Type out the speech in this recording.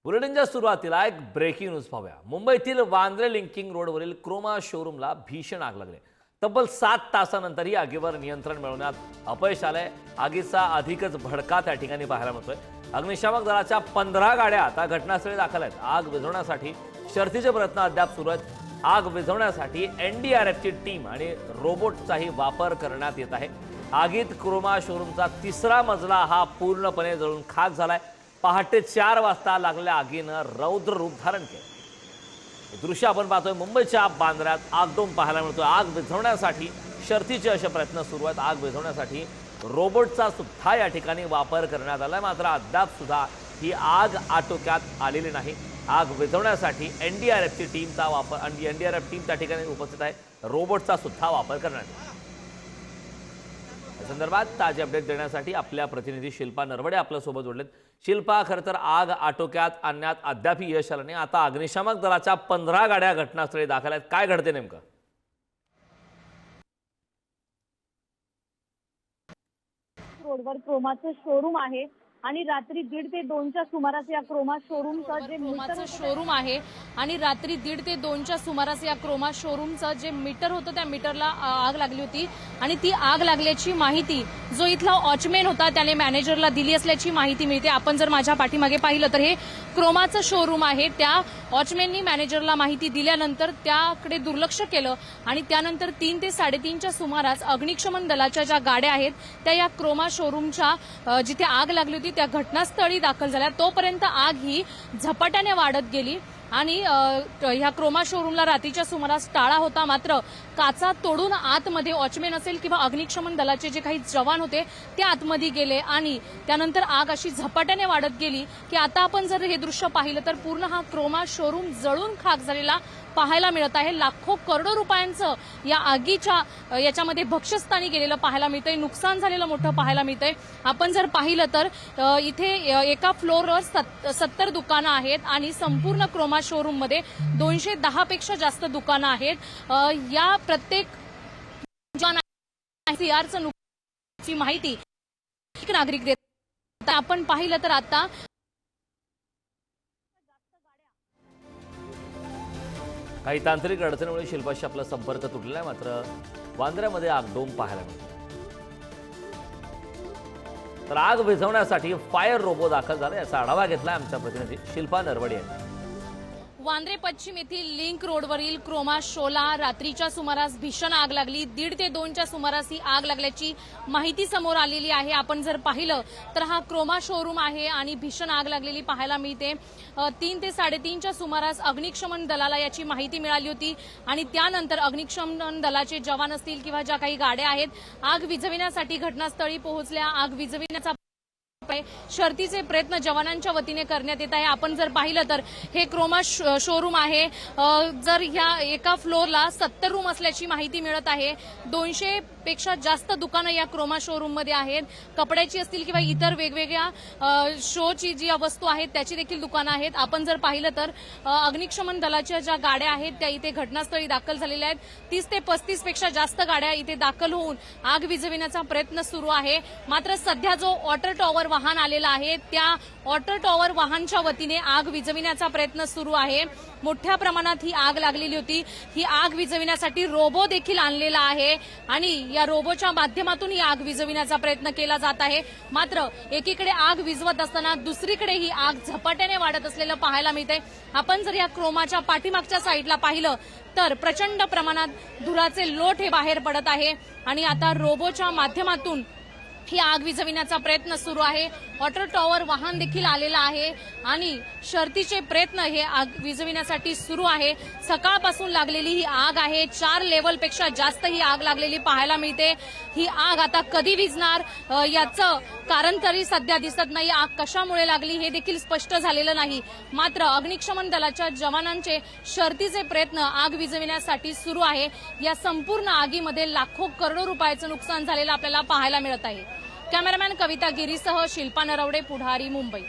बुलेटिनच्या सुरुवातीला एक breaking news पाहूया। मुंबईतील वांद्रे लिंकिंग रोडवरील क्रोमा शोरूमला भीषण आग लागली। तब्बल 7 तासानंतर आगीवर नियंत्रण मिळवण्यात अपयश आलंय। आगीचा अधिकच भडका त्या ठिकाणी पाहायला मिळतोय। अग्निशामक दलाच्या 15 गाड्या आता घटनास्थळी दाखल आहेत। आग विझवण्यासाठी शर्थीचे प्रयत्न अद्याप सुरू आहेत। आग विझवण्यासाठी एनडीआरएफची टीम आणि रोबोटचाही वापर करण्यात येत आहे। आगीत क्रोमा शोरूमचा 3रा मजला हा पूर्णपणे जळून खाक झालाय। पहाटे 4 वाजता लागलेल्या आगीनं रौद्र रूप धारण केलं। हे दृश्य आपण पाहतोय मुंबईच्या बांद्र्यात आगडोंब पाहायला मिळतोय। आग विझवण्यासाठी शर्थीचे असे प्रयत्न सुरू आहेत। आग विझवण्यासाठी रोबोटचा सुद्धा या ठिकाणी वापर करण्यात आलाय, मात्र अद्याप सुद्धा ही आग आटोक्यात आलेली नाही। आग विझवण्यासाठी एनडीआरएफची टीमचा वापर एनडीआरएफ टीम त्या ठिकाणी उपस्थित आहे। रोबोटचा सुद्धा वापर करण्यात आला। या संदर्भात ताजे अपडेट देण्यासाठी आपल्या प्रतिनिधी शिल्पा नरवडे आपल्यासोबत जोडलेत। शिल्पा, खरं तर आग आटोक्यात आणण्यात अद्याप यश आलं नाही। आता अग्निशामक दलाच्या 15 गाड्या घटनास्थळी दाखल आहेत। काय घडते नेमकं? रोडवर क्रोमाचं शोरूम आहे आणि रात्री 1:30 ते 2च्या सुमारास या क्रोमा शोरूमचं जे मीटर शोरूम आहे आणि रात्री 1:30 ते 2च्या सुमारास या क्रोमा शोरूमचं जे मीटर होतं त्या मीटरला आग लागली होती आणि ती आग लागल्याची माहिती जो इथला वॉचमॅन होता त्याने मॅनेजरला दिली असल्याची माहिती मिळते। आपण जर माझ्या पाठीमागे पाहिलं तर हे क्रोमाचं शोरूम आहे। त्या वॉचमॅननी मॅनेजरला माहिती दिल्यानंतर त्याकडे दुर्लक्ष केलं आणि त्यानंतर 3 ते 3:30च्या सुमारास अग्निशमन दलाच्या ज्या गाड्या आहेत त्या या क्रोमा शोरूमच्या जिथे आग लागली होती त्या घटनास्थळी दाखल झाल्या। तोपर्यंत आग ही झपाट्याने वाढत गेली आणि ह्या क्रोमा शोरूमला रात्रीच्या सुमारास टाळा होता, मात्र काचा तोडून आतमध्ये वॉचमॅन असेल किंवा अग्निशमन दलाचे जे काही जवान होते ते आतमध्ये गेले आणि त्यानंतर आग अशी झपाट्याने वाढत गेली की आता आपण जर हे दृश्य पाहिलं तर पूर्ण हा क्रोमा शोरूम जळून खाक झालेला पाहायला मिळत आहे। लाखो करोडो रुपयांचं या आगीच्या याच्यामध्ये भक्ष्यस्थानी गेलेलं पाहायला मिळतंय। नुकसान झालेलं मोठं पाहायला मिळतंय। आपण जर पाहिलं तर इथे एका फ्लोअरवर 70 दुकानं आहेत आणि संपूर्ण क्रोमा शोरूम मध्ये 210 पेक्षा जास्त दुकानं आहेत। या प्रत्येक सीआरचं नुकसानाची माहिती नागरिक देत। आपण पाहिलं तर आता काही तांत्रिक अडचणीमुळे शिल्पाशी आपला संपर्क तुटलेला आहे, मात्र वांद्र्यामध्ये आगडोंब पाहायला मिळतो। तर आग विझवण्यासाठी फायर रोबो दाखल झाला, याचा आढावा घेतलाय आमच्या प्रतिनिधी शिल्पा नरवडे यांनी। वांद्रे पश्चिम येथील लिंक रोडवरील क्रोमा शोला रात्रीच्या सुमारास भीषण आग लागली। 1:30 ते 2च्या सुमारास ही आग लागल्याची माहिती समोर आलेली आहे। आपण जर पाहिलं तर हा क्रोमा शोरूम आहे आणि भीषण आग लागलेली पाहायला मिळते। 3 ते 3:30च्या सुमारास अग्निशमन दलाला याची माहिती मिळाली होती आणि त्यानंतर अग्निशमन दलाचे जवान असतील किंवा ज्या काही गाड्या आहेत आग विझविण्यासाठी घटनास्थळी पोहोचल्या। आग विझविण्याचा शर्थीचे प्रयत्न जवानांच्या वतीने करण्यात येत आहे। आपण जर पाहिलं तर हे क्रोमा शोरूम आहे। जर ह्या एका फ्लोअरला 70 रूम असल्याची माहिती मिळत आहे। 200 पेक्षा जास्त दुकानं या क्रोमा शोरूम मध्ये आहेत। कपड्याची असतील किंवा इतर वेगवेगळ्या शोची जी वस्तू आहेत त्याची देखील दुकानं आहेत। आपण जर पाहिलं तर अग्निशमन दलाच्या ज्या गाड्या आहेत त्या इथे घटनास्थळी दाखल झालेल्या आहेत। 30 ते 35 पेक्षा जास्त गाड्या इथे दाखल होऊन आग विझविण्याचा प्रयत्न सुरू आहे। मात्र सध्या जो वॉटर टॉवर वाहन आलेला आहे त्या वॉटर टॉवर वाहनच्या वतीने आग विझविण्याचा प्रयत्न सुरू आहे। मोठ्या प्रमाणात ही आग लागलेली होती। ही आग विझविण्यासाठी रोबो देखील आणलेला आहे आणि या रोबोच्या माध्यमातून ही आग विझविण्याचा प्रयत्न केला जात आहे। मात्र एकीकडे आग विझवत असताना दुसरीकडे ही आग झपाट्याने वाढत असलेलं पाहायला मिळतंय। आपण जर या क्रोमाच्या पाठीमागच्या साईडला पाहिलं तर प्रचंड प्रमाणात धुराचे लोट हे बाहेर पडत आहे आणि आता रोबोच्या माध्यमातून ही आग विझविण्याचा प्रयत्न सुरू आहे। वॉटर टॉवर वाहन देखील आलेला आहे आणि शर्थीचे प्रयत्न हे आग विझविण्यासाठी सुरू आहे। सकाळपासून लागलेली ही आग आहे। 4 लेव्हलपेक्षा जास्त ही आग लागलेली पाहायला मिळते। ही आग आता कधी विझणार याचं कारण तरी सध्या दिसत नाही। आग कशामुळे लागली हे देखील स्पष्ट झालेलं नाही। मात्र अग्निशमन दलाच्या जवानांचे शर्थीचे प्रयत्न आग विझविण्यासाठी सुरू आहे। या संपूर्ण आगीमध्ये लाखो करोडो रुपयाचं नुकसान झालेलं आपल्याला पाहायला मिळत आहे। कॅमेरामॅन कविता गिरीसह शिल्पा नरवडे, पुढारी, मुंबई।